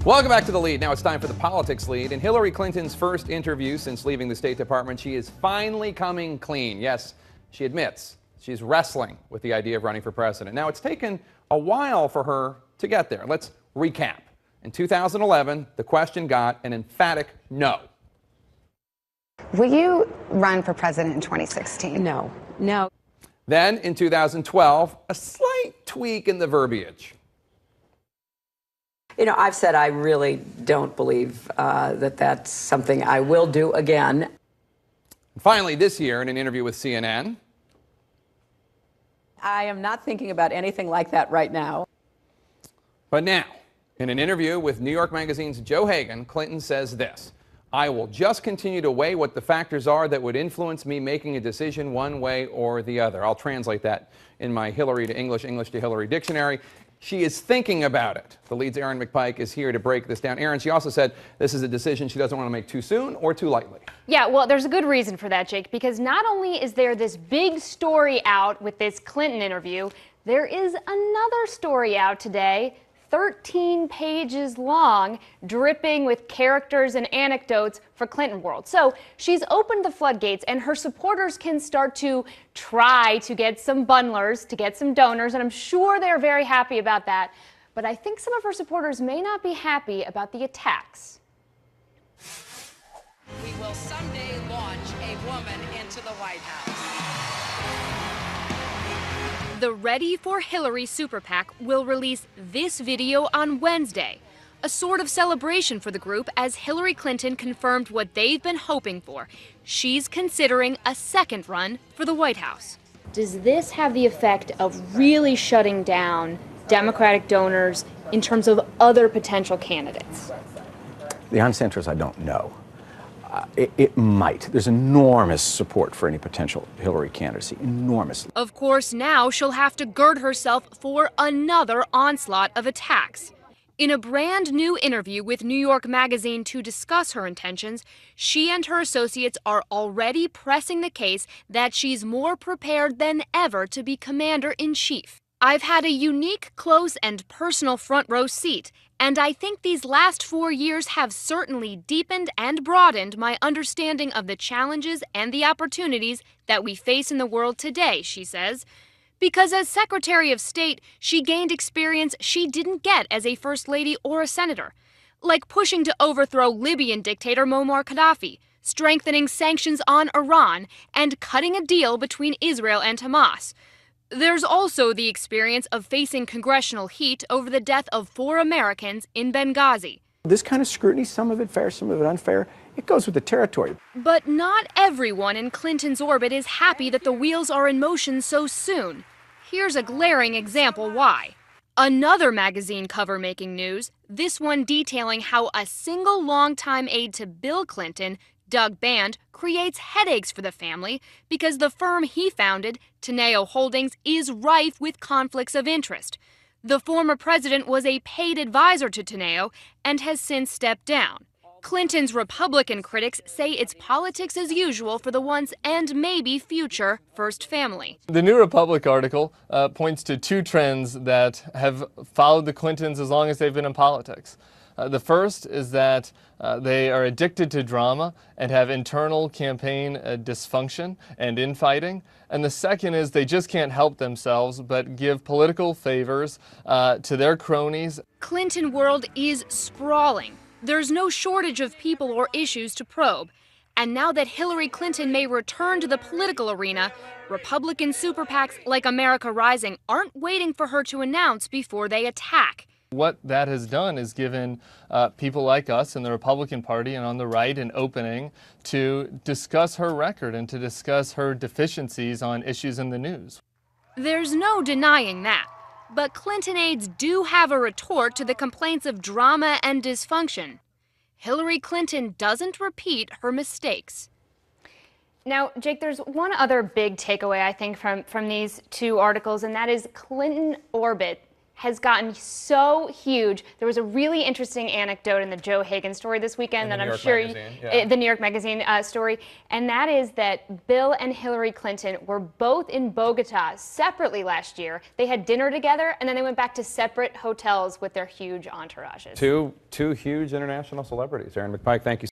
Welcome back to The Lead. Now it's time for the Politics Lead. In Hillary Clinton's first interview since leaving the State Department, she is finally coming clean. Yes, she admits she's wrestling with the idea of running for president. Now, it's taken a while for her to get there. Let's recap. In 2011, the question got an emphatic no. Will you run for president in 2016? No. Then, in 2012, a slight tweak in the verbiage. You know, I've said I really don't believe that that's something I will do again. Finally, this year, in an interview with CNN, I am not thinking about anything like that right now. But now, in an interview with New York Magazine's Joe Hagan, Clinton says this: "I will just continue to weigh what the factors are that would influence me making a decision one way or the other." I'll translate that in my Hillary to English, English to Hillary dictionary. She is thinking about it. The Lead's Aaron McPike is here to break this down. Aaron, she also said this is a decision she doesn't want to make too soon or too lightly. Yeah, well, there's a good reason for that, Jake, because not only is there this big story out with this Clinton interview, there is another story out today, 13 pages long, dripping with characters and anecdotes for Clinton World. So she's opened the floodgates, and her supporters can start to try to get some bundlers, to get some donors, and I'm sure they're very happy about that. But I think some of her supporters may not be happy about the attacks. We will someday launch a woman into the White House. The Ready for Hillary Super PAC will release this video on Wednesday, a sort of celebration for the group as Hillary Clinton confirmed what they've been hoping for. She's considering a second run for the White House. Does this have the effect of really shutting down Democratic donors in terms of other potential candidates? The honest answer is I don't know. It might. There's enormous support for any potential Hillary candidacy. Enormous. Of course, now she'll have to gird herself for another onslaught of attacks. In a brand new interview with New York Magazine to discuss her intentions, she and her associates are already pressing the case that she's more prepared than ever to be commander-in-chief. "I've had a unique, close, and personal front row seat, and I think these last 4 years have certainly deepened and broadened my understanding of the challenges and the opportunities that we face in the world today," she says. Because as Secretary of State, she gained experience she didn't get as a First Lady or a Senator, like pushing to overthrow Libyan dictator Muammar Gaddafi, strengthening sanctions on Iran, and cutting a deal between Israel and Hamas. There's also the experience of facing congressional heat over the death of 4 Americans in Benghazi. This kind of scrutiny, some of it fair, some of it unfair, it goes with the territory. But not everyone in Clinton's orbit is happy that the wheels are in motion so soon. Here's a glaring example why. Another magazine cover making news, this one detailing how a single longtime aide to Bill Clinton, Doug Band, creates headaches for the family because the firm he founded, Teneo Holdings, is rife with conflicts of interest. The former president was a paid advisor to Teneo and has since stepped down. Clinton's Republican critics say it's politics as usual for the once and maybe future First Family. The New Republic article points to 2 trends that have followed the Clintons as long as they've been in politics. The first is that they are addicted to drama and have internal campaign dysfunction and infighting. And the second is they just can't help themselves but give political favors to their cronies. Clinton World is sprawling. There's no shortage of people or issues to probe. And now that Hillary Clinton may return to the political arena, Republican super PACs like America Rising aren't waiting for her to announce before they attack. What that has done is given people like us in the Republican Party and on the right an opening to discuss her record and to discuss her deficiencies on issues in the news. There's no denying that. But Clinton aides do have a retort to the complaints of drama and dysfunction. Hillary Clinton doesn't repeat her mistakes. Now, Jake, there's one other big takeaway, I think, from these 2 articles, and that is Clinton orbit has gotten so huge. There was a really interesting anecdote in the Joe Hagan story this weekend that I'm sure the New York Magazine story, and that is that Bill and Hillary Clinton were both in Bogota separately last year. They had dinner together, and then they went back to separate hotels with their huge entourages. Two huge international celebrities. Erin McPike, thank you.